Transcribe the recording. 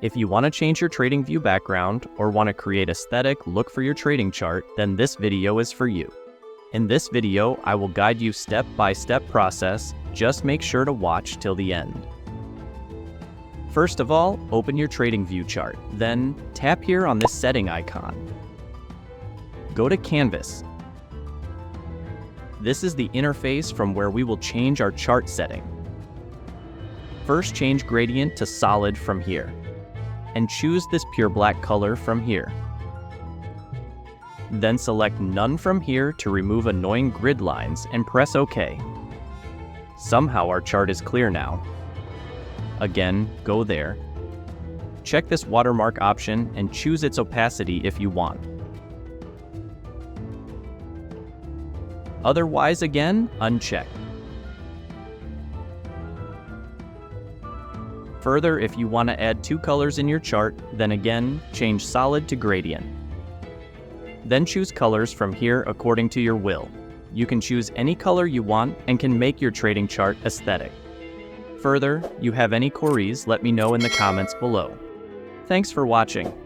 If you want to change your TradingView background or want to create aesthetic look for your trading chart, then this video is for you. In this video, I will guide you step-by-step process. Just make sure to watch till the end. First of all, open your TradingView chart. Then, tap here on this setting icon. Go to Canvas. This is the interface from where we will change our chart setting. First, change gradient to solid from here, and choose this pure black color from here. Then select None from here to remove annoying grid lines and press OK. Somehow our chart is clear now. Again, go there. Check this watermark option and choose its opacity if you want. Otherwise, again, uncheck. Further, if you want to add two colors in your chart, then again, change solid to gradient. Then choose colors from here according to your will. You can choose any color you want and can make your trading chart aesthetic. Further, you have any queries, let me know in the comments below. Thanks for watching.